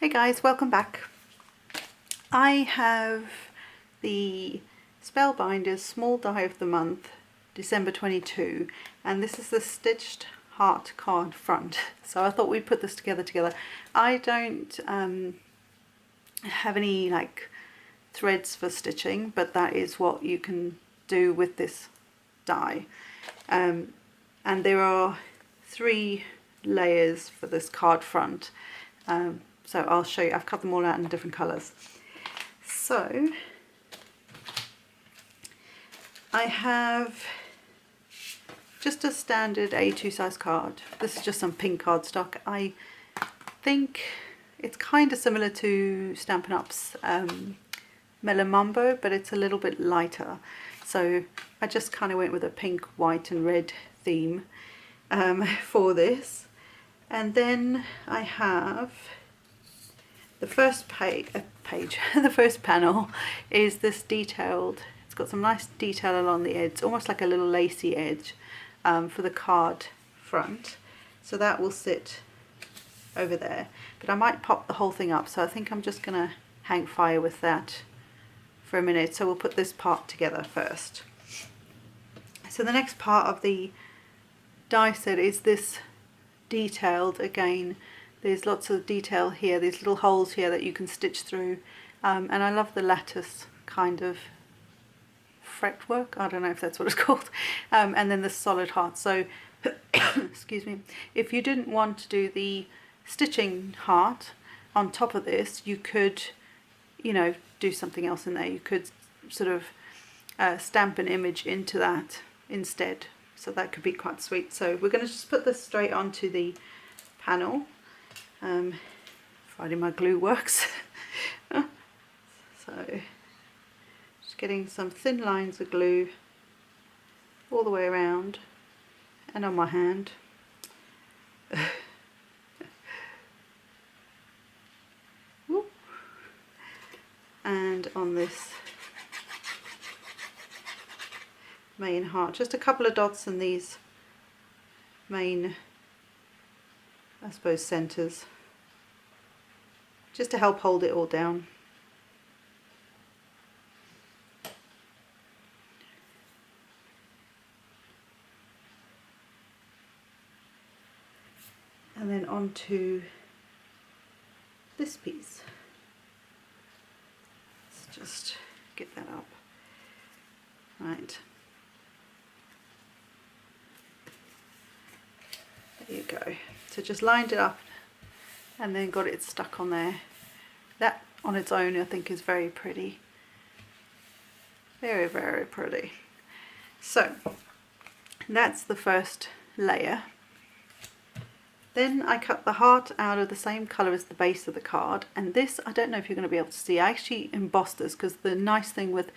Hey guys, welcome back. I have the Spellbinders Small Die of the Month, December 22, and this is the stitched heart card front. So I thought we'd put this together. I don't have any like threads for stitching, but that is what you can do with this die. And there are 3 layers for this card front. So I'll show you, I've cut them all out in different colours. So I have just a standard A2 size card. This is just some pink cardstock. I think it's kind of similar to Stampin' Up's Melon Mambo, but it's a little bit lighter. So I just kind of went with a pink, white and red theme for this. And then I have the first the first panel is this detailed, it's got some nice detail along the edge, almost like a little lacy edge for the card front. So that will sit over there. But I might pop the whole thing up, so I think I'm just going to hang fire with that for a minute. So we'll put this part together first. So the next part of the die set is this detailed, again there's lots of detail here, these little holes here that you can stitch through, and I love the lattice kind of fretwork, I don't know if that's what it's called, and then the solid heart. So excuse me, if you didn't want to do the stitching heart on top of this, you could, you know, do something else in there. You could sort of stamp an image into that instead, so that could be quite sweet. So we're going to just put this straight onto the panel. Finding my glue works. So just getting some thin lines of glue all the way around and on my hand. And on this main heart, just a couple of dots in these main, I suppose, centres, just to help hold it all down. And then onto this piece. Let's just get that up. Right. There you go. So just lined it up and then got it stuck on there. That on its own I think is very pretty. Very, very pretty. So that's the first layer. Then I cut the heart out of the same colour as the base of the card, and this, I don't know if you're going to be able to see, I actually embossed this because the nice thing with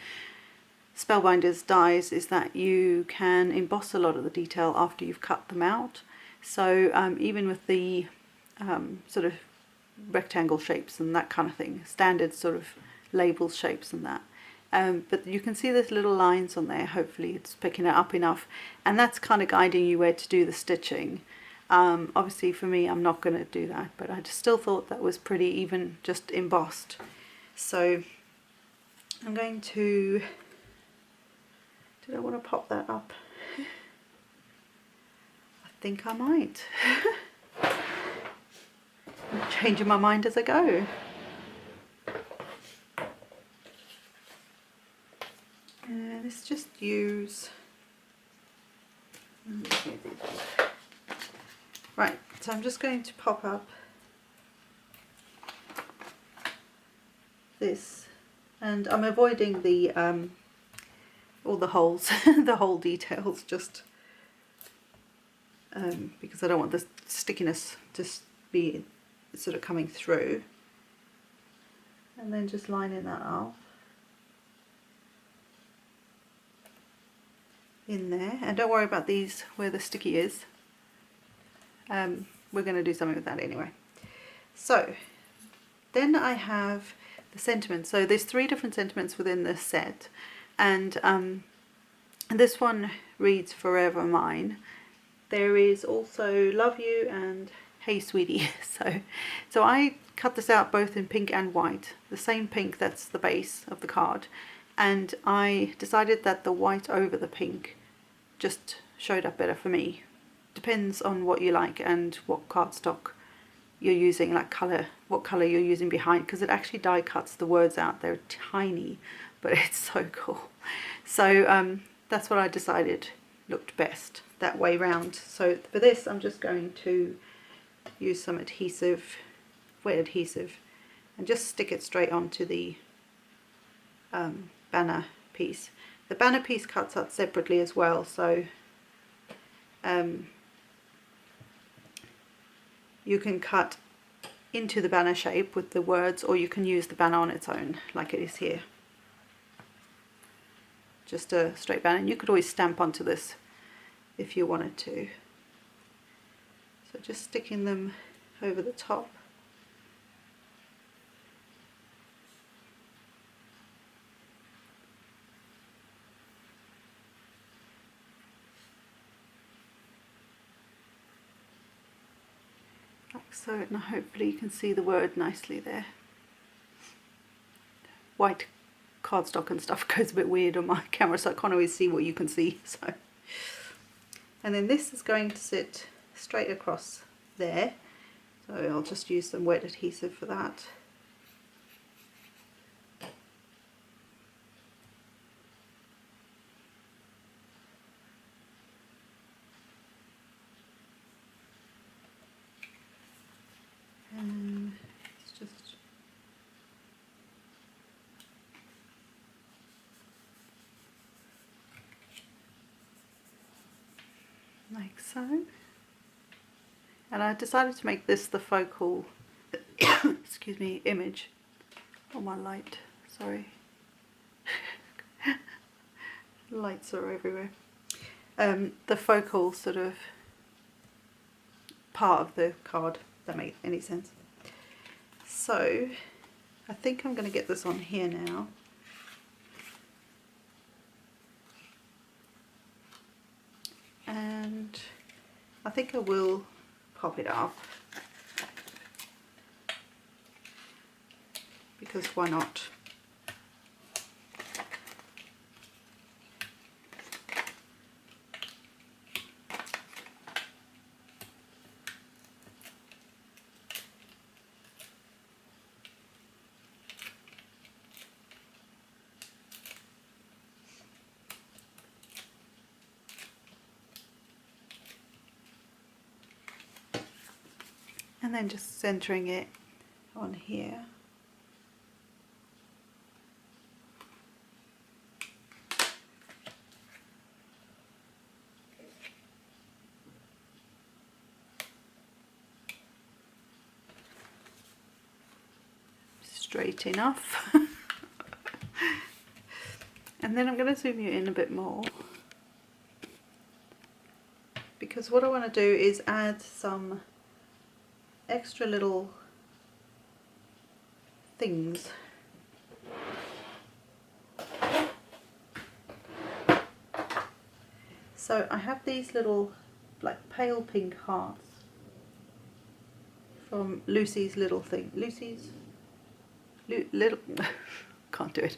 Spellbinders dies is that you can emboss a lot of the detail after you've cut them out. So even with the sort of rectangle shapes and that kind of thing, standard sort of label shapes and that. But you can see there's little lines on there, hopefully it's picking it up enough, and that's kind of guiding you where to do the stitching. Obviously for me I'm not going to do that, but I just still thought that was pretty, even just embossed. So I'm going to, did I want to pop that up? I think I might. I'm changing my mind as I go. Let's just use, right, so I'm just going to pop up this, and I'm avoiding the all the holes, the hole details, just because I don't want the stickiness to be sort of coming through, and then just lining that up in there. And don't worry about these where the sticky is, we're going to do something with that anyway. So then I have the sentiments. So there's 3 different sentiments within this set, and this one reads Forever Mine. There is also Love You and Hey Sweetie. So I cut this out both in pink and white, the same pink that's the base of the card, and I decided that the white over the pink just showed up better for me. Depends on what you like and what cardstock you're using, like colour, what colour you're using behind, because it actually die cuts the words out. They're tiny, but it's so cool. So that's what I decided looked best that way round. So for this I'm just going to use some adhesive, wet adhesive, and just stick it straight onto the banner piece. The banner piece cuts out separately as well, so you can cut into the banner shape with the words, or you can use the banner on its own like it is here. Just a straight banner, and you could always stamp onto this if you wanted to. So just sticking them over the top. Like so, and hopefully you can see the word nicely there. White cardstock and stuff goes a bit weird on my camera, so I can't always see what you can see. So, and then this is going to sit straight across there, so I'll just use some wet adhesive for that. And it's just like so. And I decided to make this the focal excuse me, image on my light. Sorry. Lights are everywhere. The focal sort of part of the card, if that makes any sense. So I think I'm going to get this on here now. And I think I will pop it up, because why not? And then just centering it on here. Straight enough. And then I'm going to zoom you in a bit more, because what I want to do is add some extra little things. So I have these little like pale pink hearts from Lucy's Little Thing. Little can't do it.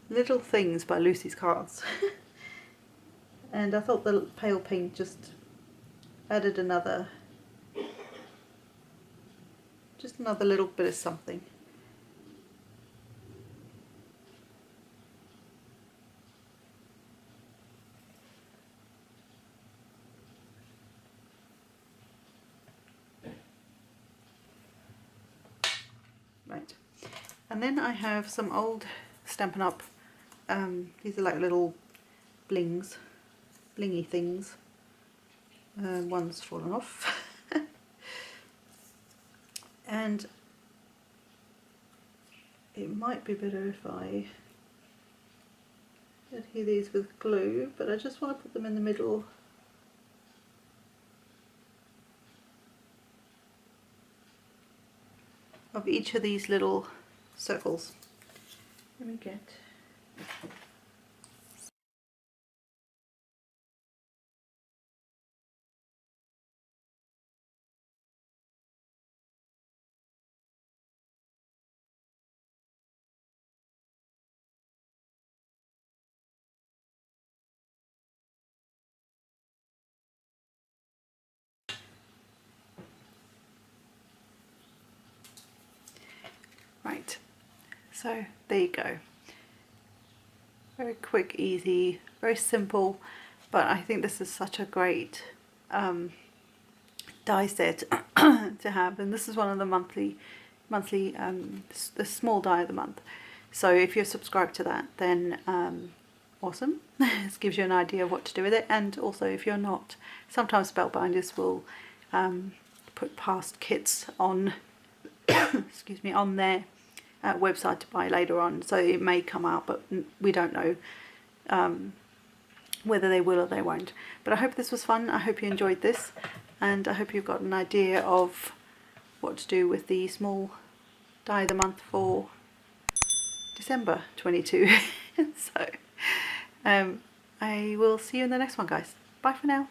Little Things by Lucy's Cards. And I thought the pale pink just added another little bit of something. Right, and then I have some old Stampin' Up. These are like little blingy things. One's fallen off. And it might be better if I adhere these with glue, but I just want to put them in the middle of each of these little circles. Let me get So there you go. Very quick, easy, very simple, but I think this is such a great die set to have, and this is one of the monthly the small die of the month. So if you're subscribed to that, then awesome. This gives you an idea of what to do with it. And also, if you're not, sometimes Spellbinders will put past kits on excuse me, on their website to buy later on, so it may come out, but we don't know whether they will or they won't. But I hope this was fun. I hope you enjoyed this, and I hope you've got an idea of what to do with the small die of the month for December 22. So I will see you in the next one, guys. Bye for now.